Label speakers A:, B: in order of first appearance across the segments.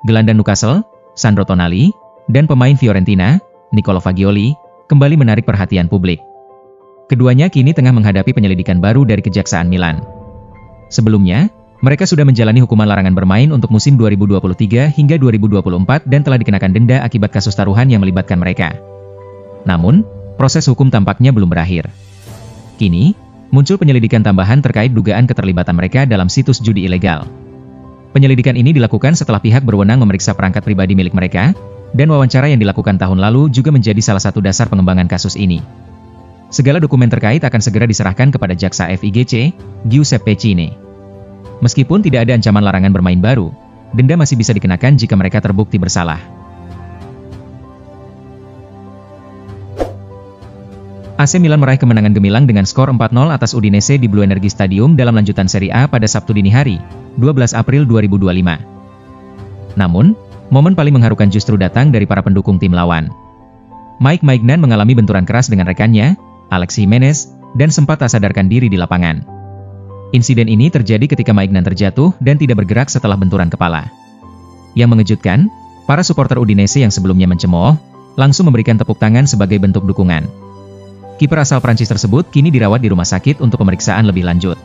A: gelandang Newcastle, Sandro Tonali, dan pemain Fiorentina, Nicolo Fagioli, kembali menarik perhatian publik. Keduanya kini tengah menghadapi penyelidikan baru dari Kejaksaan Milan. Sebelumnya, mereka sudah menjalani hukuman larangan bermain untuk musim 2023 hingga 2024 dan telah dikenakan denda akibat kasus taruhan yang melibatkan mereka. Namun, proses hukum tampaknya belum berakhir. Kini, muncul penyelidikan tambahan terkait dugaan keterlibatan mereka dalam situs judi ilegal. Penyelidikan ini dilakukan setelah pihak berwenang memeriksa perangkat pribadi milik mereka, dan wawancara yang dilakukan tahun lalu juga menjadi salah satu dasar pengembangan kasus ini. Segala dokumen terkait akan segera diserahkan kepada Jaksa FIGC, Giuseppe Cini. Meskipun tidak ada ancaman larangan bermain baru, denda masih bisa dikenakan jika mereka terbukti bersalah. AC Milan meraih kemenangan gemilang dengan skor 4-0 atas Udinese di Blue Energy Stadium dalam lanjutan Serie A pada Sabtu dini hari, 12 April 2025. Namun, momen paling mengharukan justru datang dari para pendukung tim lawan. Mike Maignan mengalami benturan keras dengan rekannya, Alexis Jimenez, dan sempat tak sadarkan diri di lapangan. Insiden ini terjadi ketika Maignan terjatuh dan tidak bergerak setelah benturan kepala. Yang mengejutkan, para supporter Udinese yang sebelumnya mencemooh, langsung memberikan tepuk tangan sebagai bentuk dukungan. Kiper asal Prancis tersebut kini dirawat di rumah sakit untuk pemeriksaan lebih lanjut.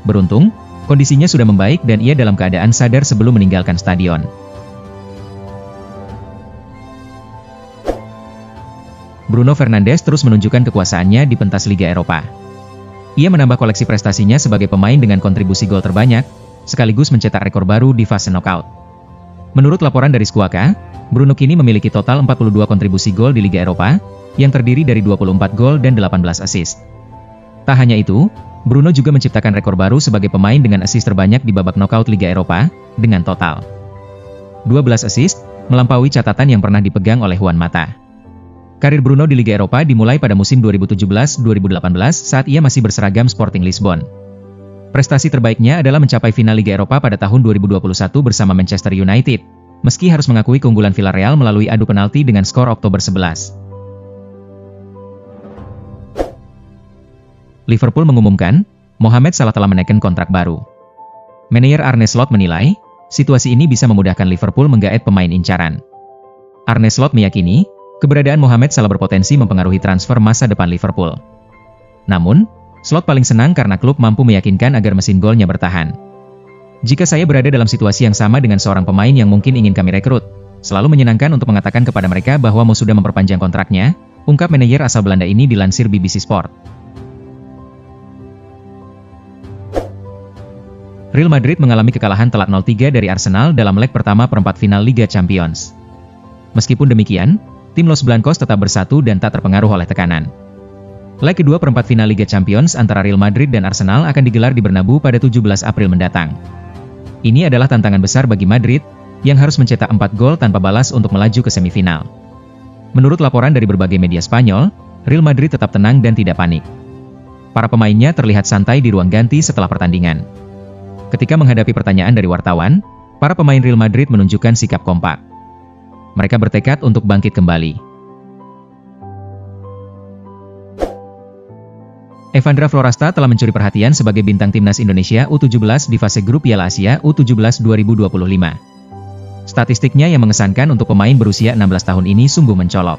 A: Beruntung, kondisinya sudah membaik dan ia dalam keadaan sadar sebelum meninggalkan stadion. Bruno Fernandes terus menunjukkan kekuasaannya di pentas Liga Eropa. Ia menambah koleksi prestasinya sebagai pemain dengan kontribusi gol terbanyak, sekaligus mencetak rekor baru di fase knockout. Menurut laporan dari Squawka, Bruno kini memiliki total 42 kontribusi gol di Liga Eropa, yang terdiri dari 24 gol dan 18 assist. Tak hanya itu, Bruno juga menciptakan rekor baru sebagai pemain dengan assist terbanyak di babak knockout Liga Eropa, dengan total 12 assist, melampaui catatan yang pernah dipegang oleh Juan Mata. Karir Bruno di Liga Eropa dimulai pada musim 2017-2018 saat ia masih berseragam Sporting Lisbon. Prestasi terbaiknya adalah mencapai final Liga Eropa pada tahun 2021 bersama Manchester United, meski harus mengakui keunggulan Villarreal melalui adu penalti dengan skor Oktober 11. Liverpool mengumumkan, Mohamed Salah telah menaikkan kontrak baru. Manajer Arne Slot menilai, situasi ini bisa memudahkan Liverpool menggaet pemain incaran. Arne Slot meyakini, keberadaan Mohamed Salah berpotensi mempengaruhi transfer masa depan Liverpool. Namun, Slot paling senang karena klub mampu meyakinkan agar mesin golnya bertahan. Jika saya berada dalam situasi yang sama dengan seorang pemain yang mungkin ingin kami rekrut, selalu menyenangkan untuk mengatakan kepada mereka bahwa Mo sudah memperpanjang kontraknya, ungkap manajer asal Belanda ini dilansir BBC Sport. Real Madrid mengalami kekalahan telak 0-3 dari Arsenal dalam leg pertama perempat final Liga Champions. Meskipun demikian, tim Los Blancos tetap bersatu dan tak terpengaruh oleh tekanan. Leg kedua perempat final Liga Champions antara Real Madrid dan Arsenal akan digelar di Bernabeu pada 17 April mendatang. Ini adalah tantangan besar bagi Madrid, yang harus mencetak 4 gol tanpa balas untuk melaju ke semifinal. Menurut laporan dari berbagai media Spanyol, Real Madrid tetap tenang dan tidak panik. Para pemainnya terlihat santai di ruang ganti setelah pertandingan. Ketika menghadapi pertanyaan dari wartawan, para pemain Real Madrid menunjukkan sikap kompak. Mereka bertekad untuk bangkit kembali. Evandra Florasta telah mencuri perhatian sebagai bintang timnas Indonesia U17 di fase grup Piala Asia U17 2025. Statistiknya yang mengesankan untuk pemain berusia 16 tahun ini sungguh mencolok.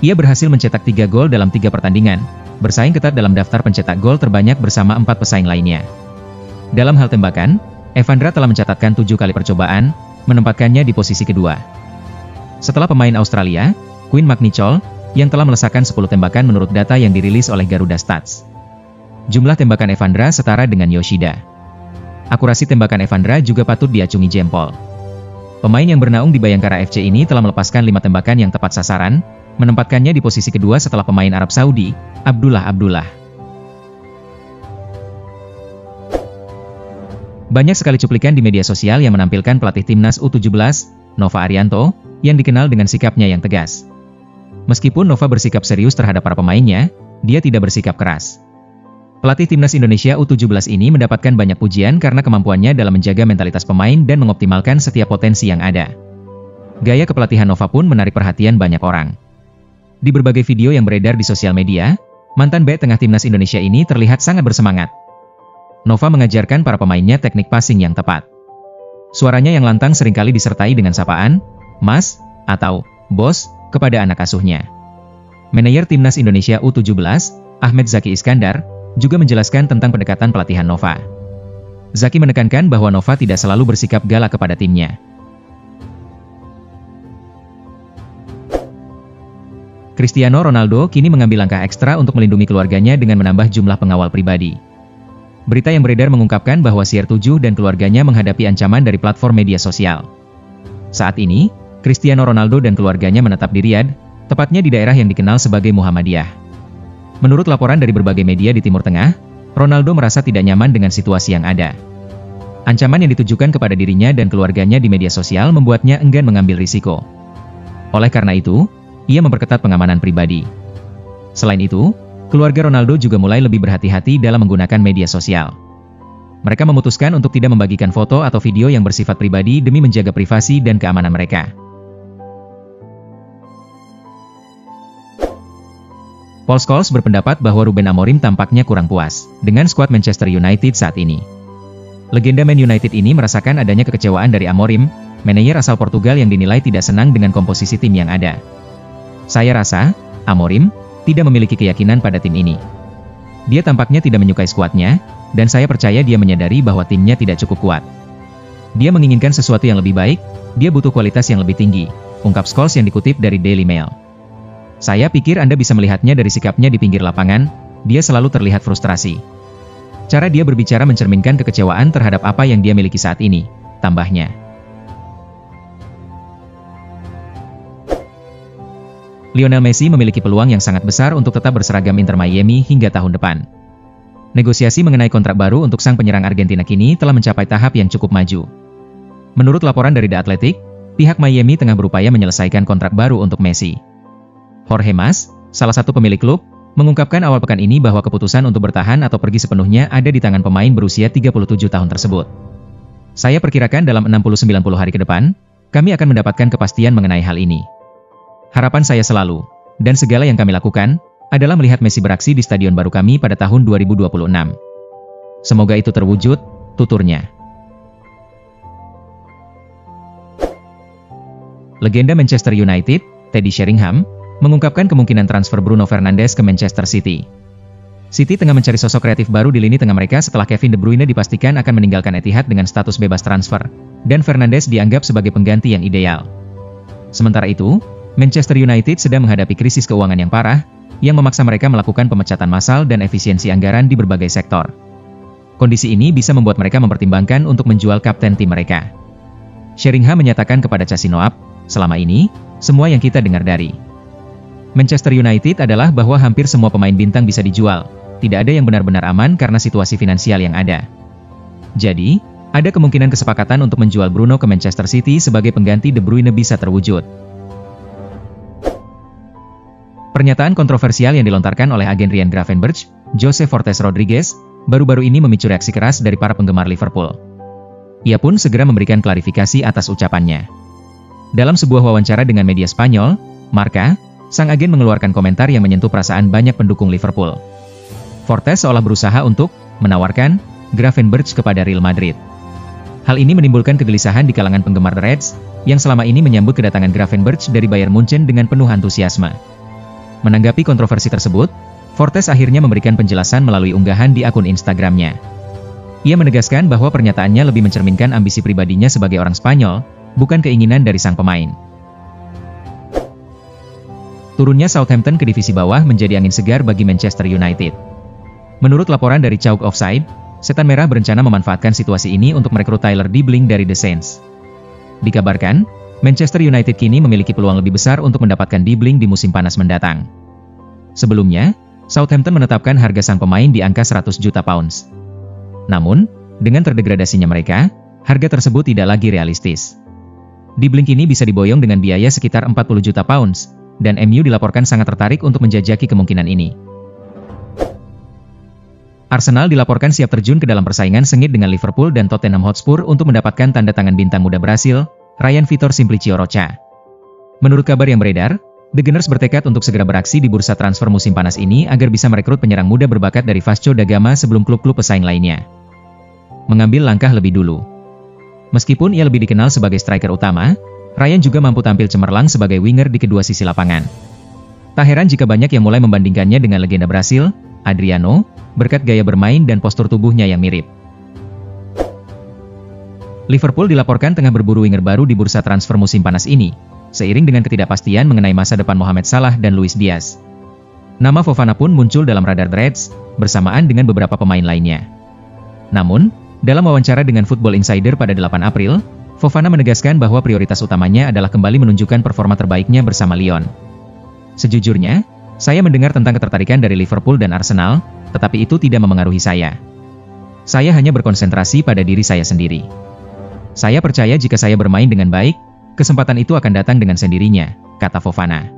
A: Ia berhasil mencetak 3 gol dalam 3 pertandingan, bersaing ketat dalam daftar pencetak gol terbanyak bersama 4 pesaing lainnya. Dalam hal tembakan, Evandra telah mencatatkan 7 kali percobaan, menempatkannya di posisi kedua. Setelah pemain Australia, Quinn McNichol, yang telah melesakkan 10 tembakan menurut data yang dirilis oleh Garuda Stats. Jumlah tembakan Evandra setara dengan Yoshida. Akurasi tembakan Evandra juga patut diacungi jempol. Pemain yang bernaung di Bayangkara FC ini telah melepaskan 5 tembakan yang tepat sasaran, menempatkannya di posisi kedua setelah pemain Arab Saudi, Abdullah Abdullah. Banyak sekali cuplikan di media sosial yang menampilkan pelatih timnas U17, Nova Arianto, yang dikenal dengan sikapnya yang tegas. Meskipun Nova bersikap serius terhadap para pemainnya, dia tidak bersikap keras. Pelatih timnas Indonesia U17 ini mendapatkan banyak pujian karena kemampuannya dalam menjaga mentalitas pemain dan mengoptimalkan setiap potensi yang ada. Gaya kepelatihan Nova pun menarik perhatian banyak orang. Di berbagai video yang beredar di sosial media, mantan bek tengah timnas Indonesia ini terlihat sangat bersemangat. Nova mengajarkan para pemainnya teknik passing yang tepat. Suaranya yang lantang seringkali disertai dengan sapaan, "Mas," atau "Bos," kepada anak asuhnya. Manajer Timnas Indonesia U17, Ahmed Zaki Iskandar, juga menjelaskan tentang pendekatan pelatihan Nova. Zaki menekankan bahwa Nova tidak selalu bersikap galak kepada timnya. Cristiano Ronaldo kini mengambil langkah ekstra untuk melindungi keluarganya dengan menambah jumlah pengawal pribadi. Berita yang beredar mengungkapkan bahwa CR7 dan keluarganya menghadapi ancaman dari platform media sosial. Saat ini, Cristiano Ronaldo dan keluarganya menetap di Riyadh, tepatnya di daerah yang dikenal sebagai Muhammadiyah. Menurut laporan dari berbagai media di Timur Tengah, Ronaldo merasa tidak nyaman dengan situasi yang ada. Ancaman yang ditujukan kepada dirinya dan keluarganya di media sosial membuatnya enggan mengambil risiko. Oleh karena itu, ia memperketat pengamanan pribadi. Selain itu, keluarga Ronaldo juga mulai lebih berhati-hati dalam menggunakan media sosial. Mereka memutuskan untuk tidak membagikan foto atau video yang bersifat pribadi demi menjaga privasi dan keamanan mereka. Paul Scholes berpendapat bahwa Ruben Amorim tampaknya kurang puas dengan skuad Manchester United saat ini. Legenda Man United ini merasakan adanya kekecewaan dari Amorim, manajer asal Portugal yang dinilai tidak senang dengan komposisi tim yang ada. "Saya rasa, Amorim tidak memiliki keyakinan pada tim ini. Dia tampaknya tidak menyukai skuadnya, dan saya percaya dia menyadari bahwa timnya tidak cukup kuat. Dia menginginkan sesuatu yang lebih baik, dia butuh kualitas yang lebih tinggi," ungkap Scholes yang dikutip dari Daily Mail. "Saya pikir Anda bisa melihatnya dari sikapnya di pinggir lapangan, dia selalu terlihat frustrasi. Cara dia berbicara mencerminkan kekecewaan terhadap apa yang dia miliki saat ini," tambahnya. Lionel Messi memiliki peluang yang sangat besar untuk tetap berseragam Inter Miami hingga tahun depan. Negosiasi mengenai kontrak baru untuk sang penyerang Argentina kini telah mencapai tahap yang cukup maju. Menurut laporan dari The Athletic, pihak Miami tengah berupaya menyelesaikan kontrak baru untuk Messi. Jorge Mas, salah satu pemilik klub, mengungkapkan awal pekan ini bahwa keputusan untuk bertahan atau pergi sepenuhnya ada di tangan pemain berusia 37 tahun tersebut. "Saya perkirakan dalam 60-90 hari ke depan, kami akan mendapatkan kepastian mengenai hal ini. Harapan saya selalu, dan segala yang kami lakukan, adalah melihat Messi beraksi di stadion baru kami pada tahun 2026. Semoga itu terwujud," tuturnya. Legenda Manchester United, Teddy Sheringham, mengungkapkan kemungkinan transfer Bruno Fernandes ke Manchester City. City tengah mencari sosok kreatif baru di lini tengah mereka setelah Kevin De Bruyne dipastikan akan meninggalkan Etihad dengan status bebas transfer, dan Fernandes dianggap sebagai pengganti yang ideal. Sementara itu, Manchester United sedang menghadapi krisis keuangan yang parah, yang memaksa mereka melakukan pemecatan massal dan efisiensi anggaran di berbagai sektor. Kondisi ini bisa membuat mereka mempertimbangkan untuk menjual kapten tim mereka. Sheringham menyatakan kepada Chasinoap, "Selama ini, semua yang kita dengar dari Manchester United adalah bahwa hampir semua pemain bintang bisa dijual, tidak ada yang benar-benar aman karena situasi finansial yang ada. Jadi, ada kemungkinan kesepakatan untuk menjual Bruno ke Manchester City sebagai pengganti De Bruyne bisa terwujud." Pernyataan kontroversial yang dilontarkan oleh agen Ryan Gravenberch, Jose Fortes Rodriguez, baru-baru ini memicu reaksi keras dari para penggemar Liverpool. Ia pun segera memberikan klarifikasi atas ucapannya. Dalam sebuah wawancara dengan media Spanyol, Marca, sang agen mengeluarkan komentar yang menyentuh perasaan banyak pendukung Liverpool. Fortes seolah berusaha untuk menawarkan Gravenberch kepada Real Madrid. Hal ini menimbulkan kegelisahan di kalangan penggemar The Reds, yang selama ini menyambut kedatangan Gravenberch dari Bayern Munchen dengan penuh antusiasme. Menanggapi kontroversi tersebut, Fortes akhirnya memberikan penjelasan melalui unggahan di akun Instagramnya. Ia menegaskan bahwa pernyataannya lebih mencerminkan ambisi pribadinya sebagai orang Spanyol, bukan keinginan dari sang pemain. Turunnya Southampton ke divisi bawah menjadi angin segar bagi Manchester United. Menurut laporan dari Chalk Offside, Setan Merah berencana memanfaatkan situasi ini untuk merekrut Tyler Dibling dari The Saints. Dikabarkan, Manchester United kini memiliki peluang lebih besar untuk mendapatkan Dibling di musim panas mendatang. Sebelumnya, Southampton menetapkan harga sang pemain di angka 100 juta pounds. Namun, dengan terdegradasinya mereka, harga tersebut tidak lagi realistis. Dibling kini bisa diboyong dengan biaya sekitar 40 juta pounds, dan MU dilaporkan sangat tertarik untuk menjajaki kemungkinan ini. Arsenal dilaporkan siap terjun ke dalam persaingan sengit dengan Liverpool dan Tottenham Hotspur untuk mendapatkan tanda tangan bintang muda Brasil, Ryan Vitor Simplicio Rocha. Menurut kabar yang beredar, The Gunners bertekad untuk segera beraksi di bursa transfer musim panas ini agar bisa merekrut penyerang muda berbakat dari Vasco da Gama sebelum klub-klub pesaing lainnya mengambil langkah lebih dulu. Meskipun ia lebih dikenal sebagai striker utama, Ryan juga mampu tampil cemerlang sebagai winger di kedua sisi lapangan. Tak heran jika banyak yang mulai membandingkannya dengan legenda Brasil, Adriano, berkat gaya bermain dan postur tubuhnya yang mirip. Liverpool dilaporkan tengah berburu winger baru di bursa transfer musim panas ini, seiring dengan ketidakpastian mengenai masa depan Mohamed Salah dan Luis Diaz. Nama Fofana pun muncul dalam radar The Reds, bersamaan dengan beberapa pemain lainnya. Namun, dalam wawancara dengan Football Insider pada 8 April, Fofana menegaskan bahwa prioritas utamanya adalah kembali menunjukkan performa terbaiknya bersama Lyon. Sejujurnya, saya mendengar tentang ketertarikan dari Liverpool dan Arsenal, tetapi itu tidak memengaruhi saya. Saya hanya berkonsentrasi pada diri saya sendiri. Saya percaya jika saya bermain dengan baik, kesempatan itu akan datang dengan sendirinya, kata Fofana.